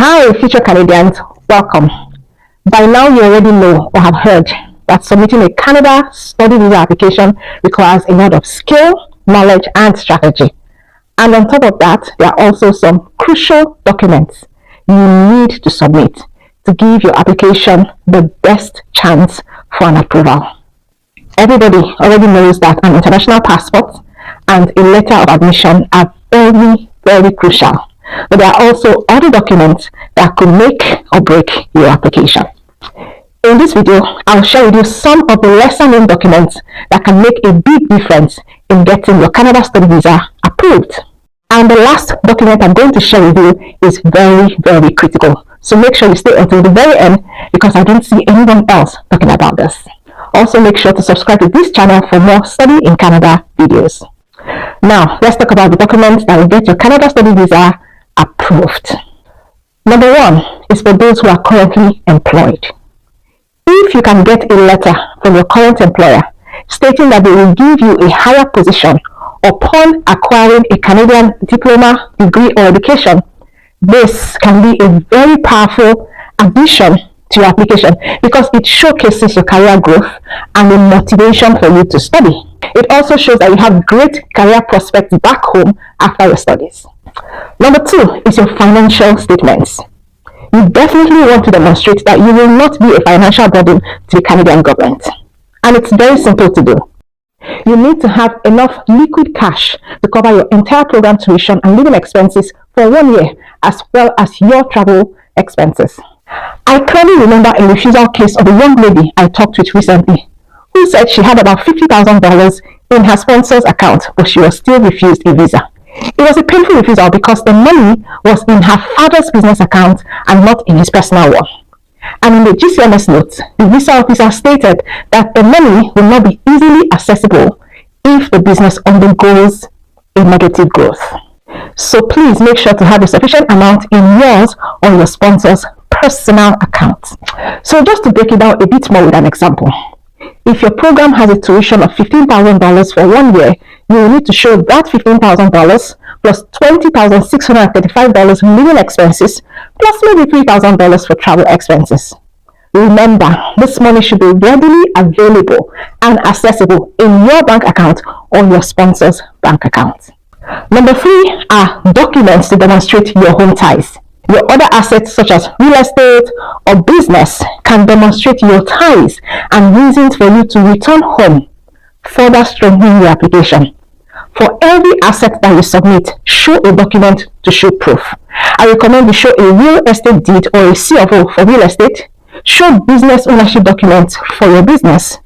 Hi, future Canadians, welcome. By now, you already know or have heard that submitting a Canada study visa application requires a lot of skill, knowledge, and strategy. And on top of that, there are also some crucial documents you need to submit to give your application the best chance for an approval. Everybody already knows that an international passport and a letter of admission are very, very crucial. But there are also other documents that could make or break your application. In this video, I'll share with you some of the lesser known documents that can make a big difference in getting your Canada study visa approved. And the last document I'm going to share with you is very, very critical. So make sure you stay until the very end because I don't see anyone else talking about this. Also make sure to subscribe to this channel for more study in Canada videos. Now, let's talk about the documents that will get your Canada study visa approved. Number one is for those who are currently employed. If you can get a letter from your current employer stating that they will give you a higher position upon acquiring a Canadian diploma, degree, or education, this can be a very powerful addition to your application because it showcases your career growth and the motivation for you to study. It also shows that you have great career prospects back home after your studies. Number two is your financial statements. You definitely want to demonstrate that you will not be a financial burden to the Canadian government. And it's very simple to do. You need to have enough liquid cash to cover your entire program tuition and living expenses for 1 year, as well as your travel expenses. I clearly remember a refusal case of a young lady I talked with recently who said she had about $50,000 in her sponsor's account, but she was still refused a visa. It was a painful refusal because the money was in her father's business account and not in his personal one. And in the GCMS notes, the visa officer stated that the money will not be easily accessible if the business undergoes a negative growth. So please make sure to have a sufficient amount in yours or your sponsor's personal account. So just to break it down a bit more with an example. If your program has a tuition of $15,000 for 1 year, you will need to show that $15,000 plus $20,635 living expenses plus maybe $3,000 for travel expenses. Remember, this money should be readily available and accessible in your bank account or your sponsor's bank account. Number three are documents to demonstrate your home ties. Your other assets such as real estate or business can demonstrate your ties and reasons for you to return home, further strengthening your application. For every asset that you submit, show a document to show proof. I recommend you show a real estate deed or a CFO for real estate. Show business ownership documents for your business.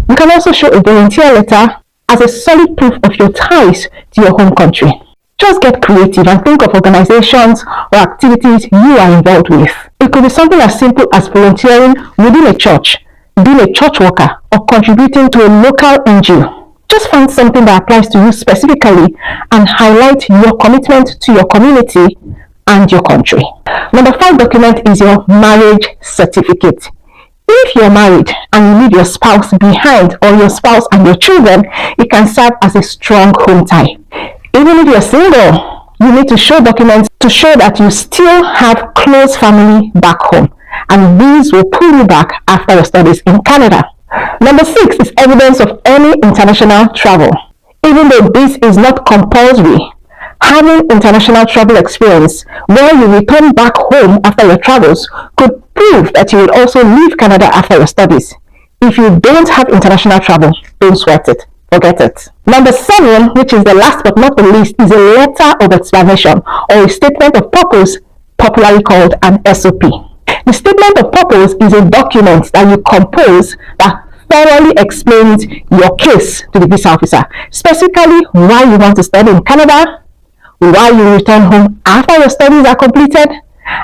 You can also show a volunteer letter as a solid proof of your ties to your home country. Just get creative and think of organizations or activities you are involved with. It could be something as simple as volunteering within a church, being a church worker, or contributing to a local NGO. Just find something that applies to you specifically and highlight your commitment to your community and your country. Number five document is your marriage certificate. If you're married and you leave your spouse behind or your spouse and your children, it can serve as a strong home tie. Even if you're single, you need to show documents to show that you still have close family back home, and these will pull you back after your studies in Canada. Number six is evidence of any international travel. Even though this is not compulsory, having international travel experience where you return back home after your travels could prove that you will also leave Canada after your studies. If you don't have international travel, don't sweat it. Forget it. Number seven, which is the last but not the least, is a letter of explanation or a statement of purpose, popularly called an SOP. The statement of purpose is a document that you compose that thoroughly explains your case to the visa officer, specifically why you want to study in Canada, why you return home after your studies are completed,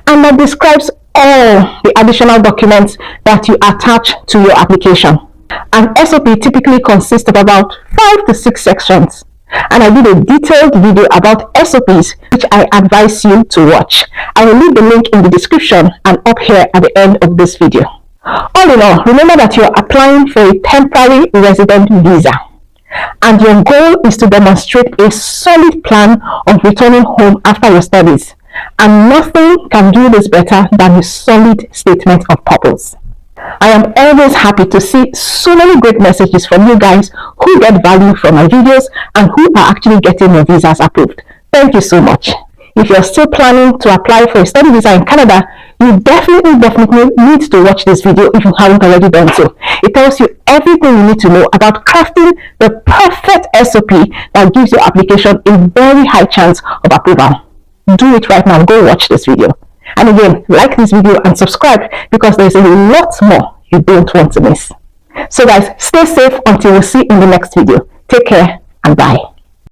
and that describes all the additional documents that you attach to your application. An SOP typically consists of about 5 to 6 sections, and I did a detailed video about SOPs which I advise you to watch. I will leave the link in the description and up here at the end of this video. All in all, remember that you are applying for a temporary resident visa, and your goal is to demonstrate a solid plan of returning home after your studies And nothing can do this better than a solid statement of purpose. I am always happy to see so many great messages from you guys who get value from my videos and who are actually getting your visas approved. Thank you so much. If you're still planning to apply for a study visa in Canada, you definitely need to watch this video if you haven't already done so. It tells you everything you need to know about crafting the perfect SOP that gives your application a very high chance of approval. Do it right now. Go watch this video. And again, like this video and subscribe because there's a lot more you don't want to miss. So guys, stay safe until we see in the next video. Take care and bye.